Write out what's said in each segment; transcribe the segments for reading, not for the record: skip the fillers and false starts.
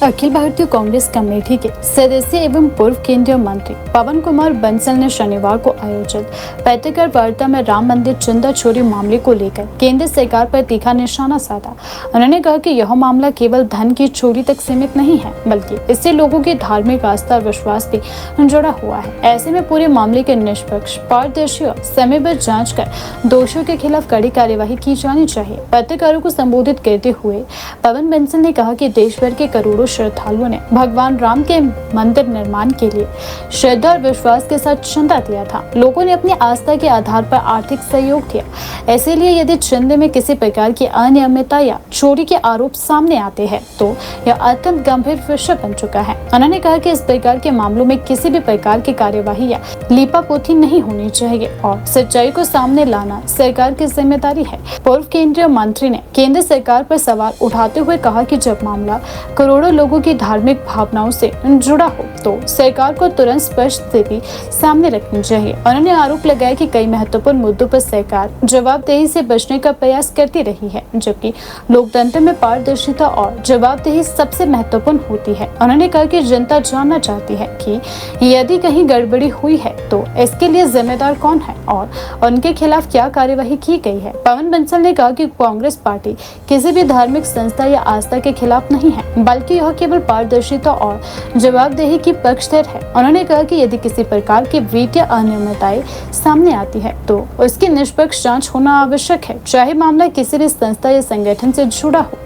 Akhil Bharatiya Congress committee के सदस्य एवं पूर्व केंद्रीय मंत्री पवन कुमार बंसल ने शनिवार को आयोजित पत्रकार वार्ता में राम मंदिर चंदा चोरी मामले को लेकर केंद्र सरकार पर तीखा निशाना साधा। उन्होंने कहा कि यह मामला केवल धन की चोरी तक सीमित नहीं है, बल्कि इससे लोगों की धार्मिक आस्था और विश्वास भी जुड़ा हुआ है। ऐसे में पूरे मामले के निष्पक्ष, पारदर्शी और समयबद्ध जाँच कर दोषियों के खिलाफ कड़ी कार्यवाही की जानी चाहिए। पत्रकारों को संबोधित करते हुए पवन बंसल ने कहा कि देश भर के करोड़ों श्रद्धालुओं ने भगवान राम के मंदिर निर्माण के लिए श्रद्धा और विश्वास के साथ चंदा दिया था। लोगों ने अपनी आस्था के आधार पर आर्थिक सहयोग दिया। इसलिए यदि चंदे में किसी प्रकार की अनियमितता या चोरी के आरोप सामने आते हैं तो यह अत्यंत गंभीर विषय बन चुका है। उन्होंने कहा कि इस प्रकार के मामलों में किसी भी प्रकार की कार्यवाही या लीपापोती नहीं होनी चाहिए और सच्चाई को सामने लाना सरकार की जिम्मेदारी है। पूर्व केंद्रीय मंत्री ने केंद्र सरकार पर सवाल उठाते हुए कहा कि जब मामला करोड़ों लोगों की धार्मिक भावनाओं से जुड़ा हो तो सरकार को तुरंत स्पष्ट स्थिति सामने रखनी चाहिए। उन्होंने आरोप लगाया कि कई महत्वपूर्ण मुद्दों पर सरकार जवाबदेही से बचने का प्रयास करती रही है, जबकि लोकतंत्र में पारदर्शिता और जवाबदेही सबसे महत्वपूर्ण होती है। उन्होंने कहा कि जनता जानना चाहती है कि यदि कहीं गड़बड़ी हुई है तो इसके लिए जिम्मेदार कौन है और उनके खिलाफ क्या कार्यवाही की गई है। पवन बंसल ने कहा कि कांग्रेस पार्टी किसी भी धार्मिक संस्था या आस्था के खिलाफ नहीं है, बल्कि यह केवल पारदर्शिता और जवाबदेही की पक्षधर है। उन्होंने कहा कि यदि किसी प्रकार की वित्तीय अनियमितताएं सामने आती है तो उसकी निष्पक्ष जांच होना आवश्यक है, चाहे मामला किसी भी संस्था या संगठन से जुड़ा हो।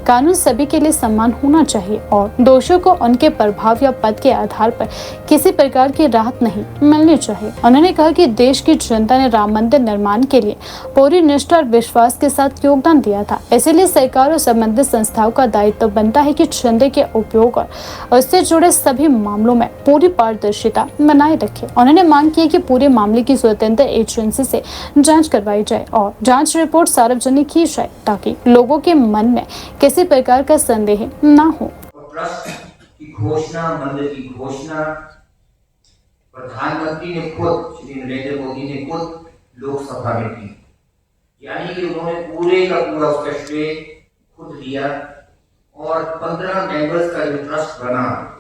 कानून सभी के लिए समान होना चाहिए और दोषियों को उनके प्रभाव या पद के आधार पर किसी प्रकार की राहत नहीं मिलनी चाहिए। उन्होंने कहा कि देश की जनता ने राम मंदिर निर्माण के लिए पूरी निष्ठा और विश्वास के साथ योगदान दिया था। इसलिए सरकार और संबंधित संस्थाओं का दायित्व बनता है कि चंदे के उपयोग और उससे जुड़े सभी मामलों में पूरी पारदर्शिता बनाए रखे। उन्होंने मांग की कि पूरे मामले की स्वतंत्र एजेंसी से जांच करवाई जाए और जांच रिपोर्ट सार्वजनिक की जाए ताकि लोगों के मन में किसी प्रकार का संदेह न हो। ट्रस्ट की घोषणा, मंदिर की घोषणा प्रधानमंत्री ने खुद, श्री नरेंद्र मोदी ने खुद लोकसभा में की, यानी कि उन्होंने पूरे का पूरा उसका श्रेय खुद लिया और 15 मेंबर्स का जो ट्रस्ट बना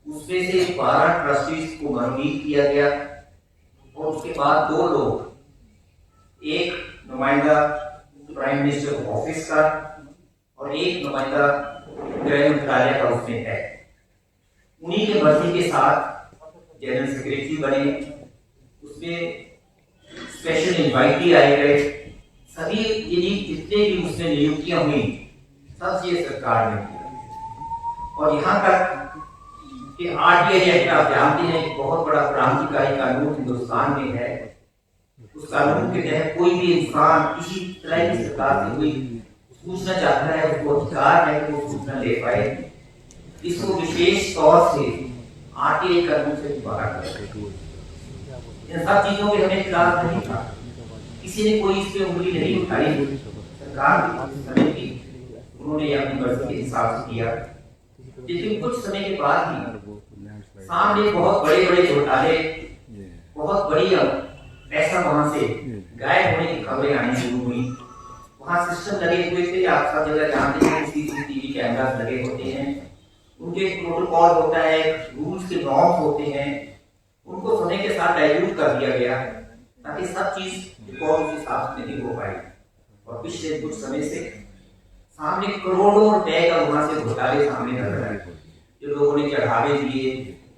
उसमें से 12 ट्रस्टीज को मनोनीत किया गया और उसके बाद 2 लोग, एक नुमाइंदा प्राइम मिनिस्टर ऑफिस का और एक नुमाइंदा गृह मंत्रालय का उसमें है। उन्हीं के मर्जी के साथ जनरल सेक्रेटरी बने, उसमें स्पेशल इन्वाइटी आए गए। सभी जितने भी उसमें नियुक्तियां हुई सब ये सरकार ने किया और यहाँ तक कि आरटीआई एक्ट आप जानते हैं कि बहुत बड़ा क्रांतिकारी कानून हिंदुस्तान में है। उस कानून के तहत कोई भी इंसान किसी तरह की सरकार से कोई पूछना चाहता है, उसको अधिकार है कि वो सूचना ले पाए। इसको विशेष तौर से आरटीआई कानून से दोबारा कर इन सब चीजों के हमें खिलाफ नहीं था, किसी ने कोई इस पे उंगली नहीं उठाई। सरकार समय की उन्होंने अपनी मर्जी के हिसाब से किया, लेकिन कुछ समय के बाद ही सामने बहुत बड़े बड़े घोटाले, बहुत बड़ी पैसा वहां से गायब होने की खबरें आनी शुरू हुई। वहां सिस्टम लगे हुए थे, आप सब जगह जानते हैं, सीसीटीवी कैमरा लगे होते हैं, उनके प्रोटोकॉल होता है, रूल्स के नॉर्म्स होते हैं, उनको समय के साथ डाइल्यूट कर दिया गया ताकि सब चीज रिकॉर्ड उस हिसाब से नहीं हो पाई। और पिछले कुछ समय से सामने करोड़ों रुपए का वहां से घोटाले सामने नजर आए, जो लोगों ने चढ़ावे दिए,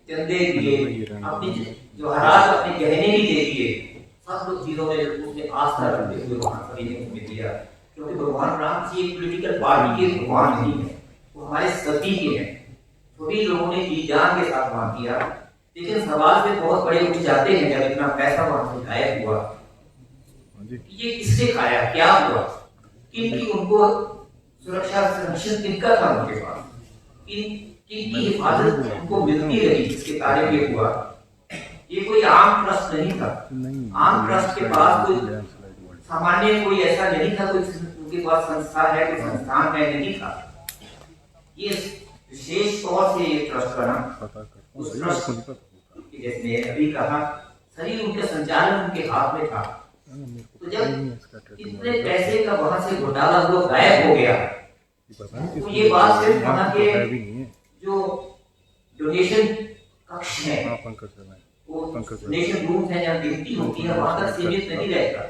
चंदे दिए, अपनी जवाहरात, अपने गहने भी दे दिए, सब लोग चीजों में उसमें आस्था रखते हुए वहां सभी ने उसमें दिया। क्योंकि भगवान राम जी एक पॉलिटिकल पार्टी के भगवान नहीं है, वो हमारे सभी के हैं। सभी लोगों ने जी जान के साथ वहां किया, लेकिन सवाल से बहुत बड़े उठ जाते हैं जब इतना पैसा वहां से गायब हुआ। ये किसने खाया, क्या हुआ, किनकी उनको सुरक्षा संरक्षण किनका था उनके पास, किनकी हिफाजत उनको मिलती रही, इसके कारण ये हुआ। ये कोई आम ट्रस्ट नहीं था। आम ट्रस्ट के पास कोई सामान्य कोई ऐसा नहीं था, कोई उनके पास संस्था है, कोई संस्थान है, नहीं था। ये विशेष तौर से ये ट्रस्ट बना। उस ट्रस्ट जैसे अभी कहा, शरीर उनके संचालन उनके हाथ में था। तो जब इतने पैसे का वहां से घोटाला हुआ, गायब हो गया, पता नहीं तो ये बात सिर्फ यहाँ वहाँ तो के है भी नहीं है। जो डोनेशन कक्ष है, हाँ पंकज सर है। वो पंकज सर। डोनेशन रूम है जहाँ गिनती होती है, वहां तक सीमित नहीं रहता,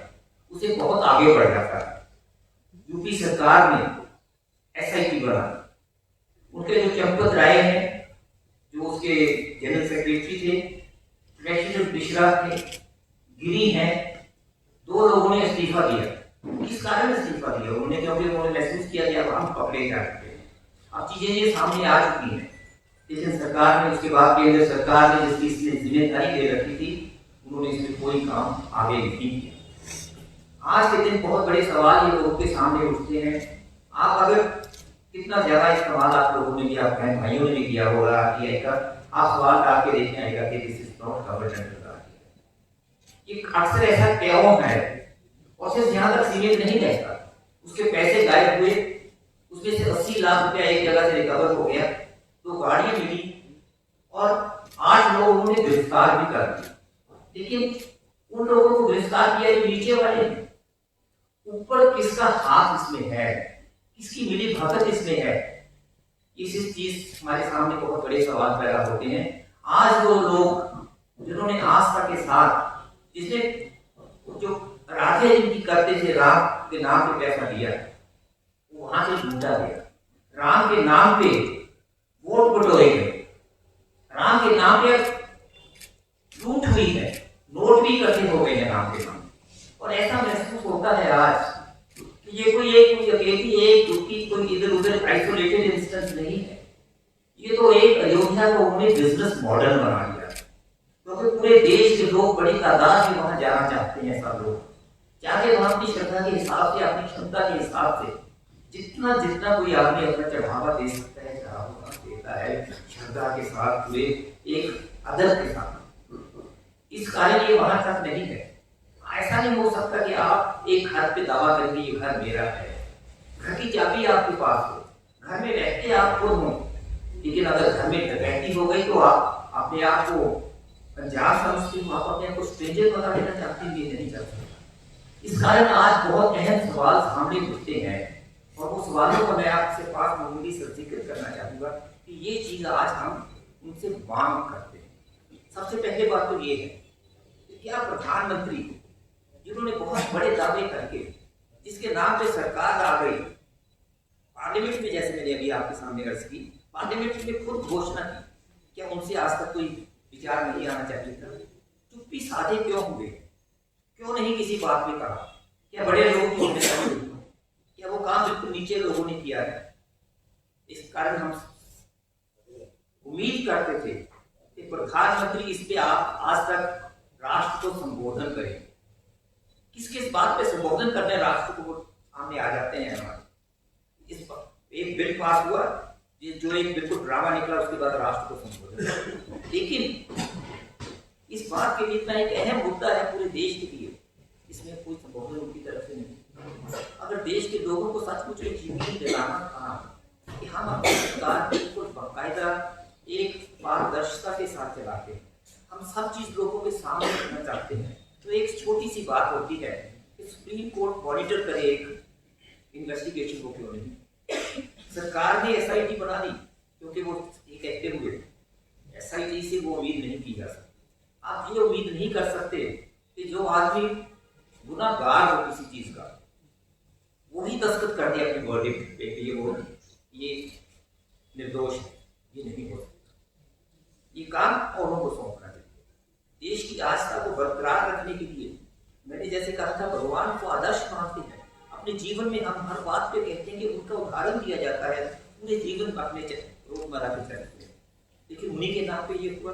उसे बहुत आगे बढ़ जाता है। यूपी सरकार ने SIT बना, उनके जो चंपत राय हैं जो उसके जनरल सेक्रेटरी थे, प्रेसिडेंट मिश्रा थे, गिरी हैं, 2 लोगों ने इस्तीफा दिया। किस कारण इस्तीफा दिया उन्होंने? क्योंकि उन्होंने महसूस किया कि अब हम पकड़े जा रहे हैं। अब चीजें ये सामने आ चुकी हैं, लेकिन सरकार ने उसके बाद केंद्र सरकार ने जिसकी जिम्मेदारी दे रखी थी, उन्होंने इसमें कोई काम आगे नहीं किया। आज के दिन बहुत बड़े सवाल ये लोगों के सामने उठते हैं। आप अगर कितना ज्यादा इस्तेमाल आप लोगों ने भी, आप बहन भाइयों ने भी किया होगा RTI का, आप सवाल डाल के देखने आएगा कि this is not covered under RTI। ये अक्सर ऐसा क्यों है? और सिर्फ यहाँ तक सीमित नहीं रहता, उसके पैसे गायब हुए, उसमें से 80 लाख रुपया एक जगह से रिकवर हो गया, 2 गाड़ियां मिली और 8 लोग उन्होंने गिरफ्तार भी कर दिए। लेकिन उन लोगों को गिरफ्तार किया जो नीचे वाले हैं, ऊपर किसका हाथ इसमें है, किसकी मिली भगत इसमें है? इस चीज हमारे सामने बहुत बड़े सवाल पैदा होते हैं। आज वो लोग जिन्होंने आस्था के साथ, जिसने जो राधे जिनकी करते थे, राम के नाम पे पैसा दिया, वो वहां से लूटा गया। राम के नाम पे वोट बटोरे गए, राम के नाम पे लूट हुई है, नोट भी इकट्ठे हो गए हैं राम के नाम। और ऐसा महसूस होता है आज कि ये कोई अकेली एक दुखी कोई इधर उधर आइसोलेटेड इंस्टेंस नहीं है। ये तो एक अयोध्या को उन्होंने बिजनेस मॉडल बना दिया, क्योंकि पूरे देश के लोग बड़ी तादाद में वहां जाना चाहते हैं। सब लोग चाहे वहां अपनी श्रद्धा के हिसाब से, अपनी क्षमता के हिसाब से जितना जितना कोई आदमी अपना चढ़ावा दे सकता है, चढ़ावा देता है श्रद्धा के साथ, पूरे एक अदब के साथ। इस कारण ये वहां तक नहीं है। ऐसा नहीं हो सकता कि आप एक घर पे दावा करेंगे ये घर मेरा है, घर की चाबी आपके पास हो, घर में रहते आप खुद हो, लेकिन अगर घर में डकैती हो गई तो आप अपने आप को अनजान समझते हो, आप अपने आप को स्ट्रेंजर बना लेना चाहते हैं, ये नहीं चाहते। इस कारण आज बहुत अहम सवाल सामने उठते हैं और उस सवालों को मैं आपसे पास मामूली से जिक्र करना चाहूंगा कि ये चीज आज हम उनसे मांग करते हैं। सबसे पहले बात तो ये है कि क्या प्रधानमंत्री जिन्होंने बहुत बड़े दावे करके, जिसके नाम पे सरकार आ गई, पार्लियामेंट में, जैसे मैंने अभी आपके सामने अर्ज की, पार्लियामेंट में खुद घोषणा की, क्या उनसे आज तक कोई विचार नहीं आना चाहिए था? चुप्पी साधे क्यों हुए? क्यों नहीं किसी बात में कहा? क्या बड़े लोगों की जिम्मेदारी हुई? क्या वो काम बिल्कुल नीचे लोगों ने किया है? इस कारण हम उम्मीद करते थे कि प्रधानमंत्री इस पे आप आज तक राष्ट्र को संबोधन करें। किस बात पे संबोधन करने राष्ट्र को वो सामने आ जाते हैं हमारे। इस एक बिल पास हुआ, जो एक बिल्कुल ड्रामा निकला, उसके बाद राष्ट्र को संबोधन। लेकिन इस बात के लिए इतना एक अहम मुद्दा है पूरे देश के लिए, इसमें कोई संबोधन उनकी तरफ से नहीं। अगर देश के लोगों को सचमुच एक यकीन दिलाना था कि हम अपनी सरकार बिल्कुल बाकायदा एक पारदर्शिता के साथ चलाते हैं, हम सब चीज लोगों के सामने रखना चाहते हैं, तो एक छोटी सी बात होती है कि सुप्रीम कोर्ट मॉनिटर करे एक इन्वेस्टिगेशन को, क्यों नहीं? सरकार ने SIT बना दी क्योंकि वो एक एक्टिव हुए। SIT से वो उम्मीद नहीं की जा सकती। आप ये उम्मीद नहीं कर सकते कि जो आदमी गुनाहगार हो किसी चीज का, वही दस्तखत कर दिया अपने वर्डिक्ट पे कि ये निर्दोष है। ये नहीं हो सकता। ये काम औरों को सौंपना चाहिए। देश की आस्था को बरकरार रखने के लिए, मैंने जैसे कहा था, भगवान को आदर्श मानते हैं। अपने जीवन में हम हर बात पे कहते हैं कि उनका उदाहरण दिया जाता है पूरे जीवन में अपने रोजमर्रा के चरित्र में, लेकिन उन्हीं के नाम पे ये हुआ।